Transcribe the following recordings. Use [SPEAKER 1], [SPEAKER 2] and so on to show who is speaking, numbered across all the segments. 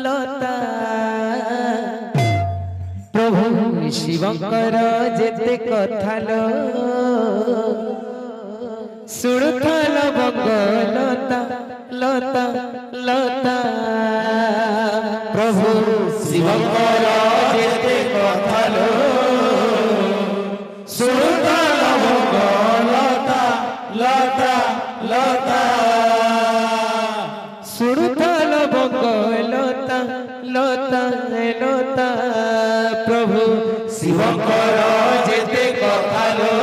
[SPEAKER 1] लता प्रभु शिवंकर जेते कथा लो सुणुथल बंग लता लता लता प्रभु शिवंकर जेते कथा लो सुणुथल बंग लता लता लता सुणुथल बंग लता लता लता प्रभु शिवंकर जेते कथा लो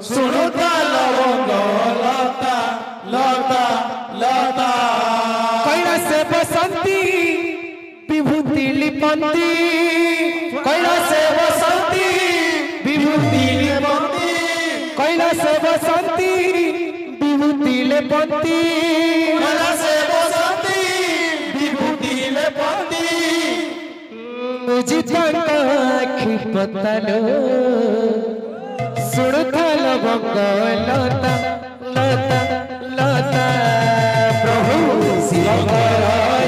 [SPEAKER 1] सुणुथल बंग लता लता लता कैलासे बसंती विभूति लिपंती कैलासे बसंती विभूति लिपंती कैलासे बसंती विभूति लिपंती कैलासे बसंती विभूति लिपंती मुझे आखि पतालो सुणुथल बंग लता लता लता प्रभु शिवंकर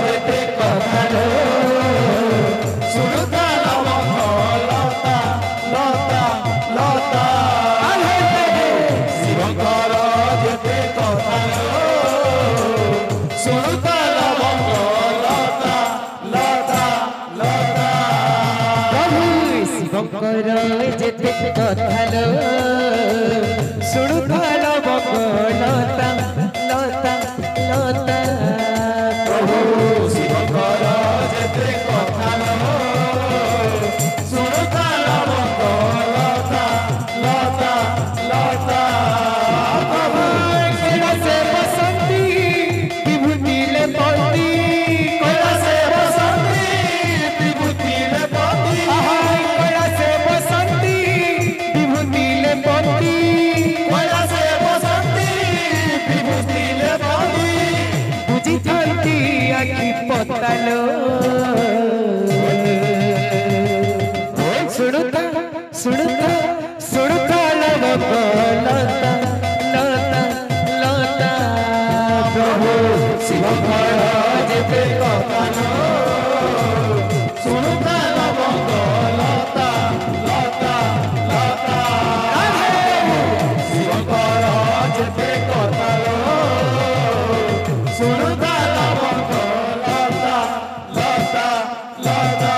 [SPEAKER 1] जेते कथा लो सुणुथल बंग लता लता लता शिवंकर जेते कथा लो सुणुथल बंग लता लता लता प्रभु शिवंकर जेते कथा लो सुणुथल बंग लता लता लता प्रभु शिवंकर जेते कथा लो सुणुथल बंग लता लता लता कैलासे बसंती विभूति लिपंती कैलासे बसंती विभूति लिपंती कैलासे बसंती विभूति लिपंती कैलासे बसंती विभूति लिपंती बुझी थांती आखि पतालो सुणुथा सुणुथा सुणुथल बंग लता लता लता प्रभु शिवंकर जेते कथा लो सुणुथल बंग लता लता लता शिवंकर जेते कथा लो सुणुथल बंग लता लता लता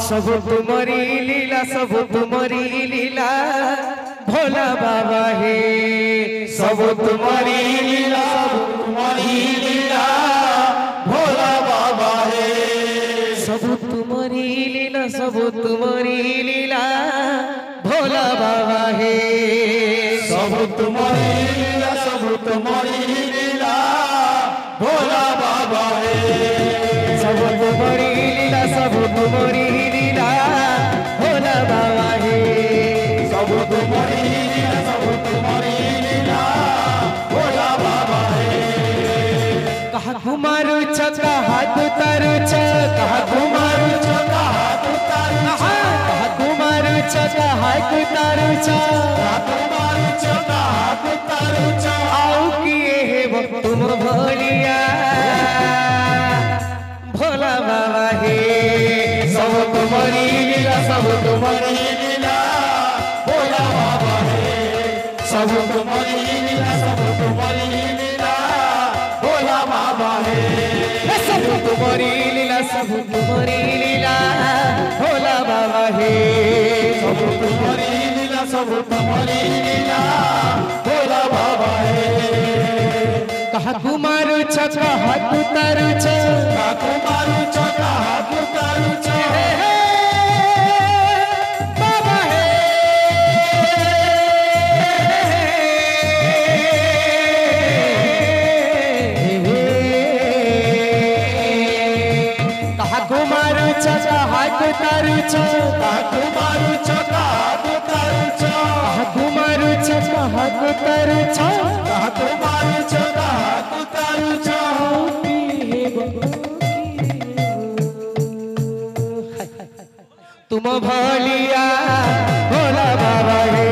[SPEAKER 1] सब तुमरी लीला सब तुमरी लीला भोला बाबा हे सब तुमरी लीला सब तुमरी लीला भोला बाबा हे सब तुमरी लीला सब तुमरी लीला भोला बाबा हे सब तुमरी लीला सब तुमरी लीला भोला बाबा हे सब तुमरी लीला सब तुमरी लीला भोला बाबा हे सब तुमरी लीला सब तुमरी लीला भोला बाबा हे कहा घुमारू छ कहा तुतारू छ कहा घुमारू छ कहा तुतारू छ कहा घुमारू छ कहा तुतारू छ कहा घुमारू छ कहा तुतारू छ आओ किए हे तुम भोलिया भोला बाबा हे सब तुमरी लीला सब तुमरी लीला भोला बाबा हे सब तुमरी लीला सब तुमरी लीला भोला बाबा हे सब तुमरी लीला सब तुमरी लीला भोला बाबा हे सब तुमरी लीला सब तुमरी लीला भोला बाबा हे कहा कुमारू छ कहा तुतारू छ कहा कुमारू छ कहा तुतारू छ बाबा हे कहा कुमारू छ कहा तुतारू छ कहा कुमारू छ कहा तुतारू छ कहा कुमारू छ कहा तुतारू छ कहा कुमारू छ कहा तुतारू छ तुम भलिया भोला बाबा हे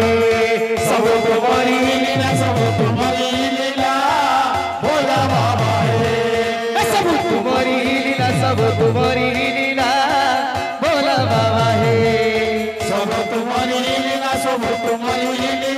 [SPEAKER 1] सब तुम्हारी लीला सब तुम्हारी लीला भोला बाबा हे सब तुम्हारी लीला भोला बाबा है सब तुम्हारी लीला सब तुम्हारी लीला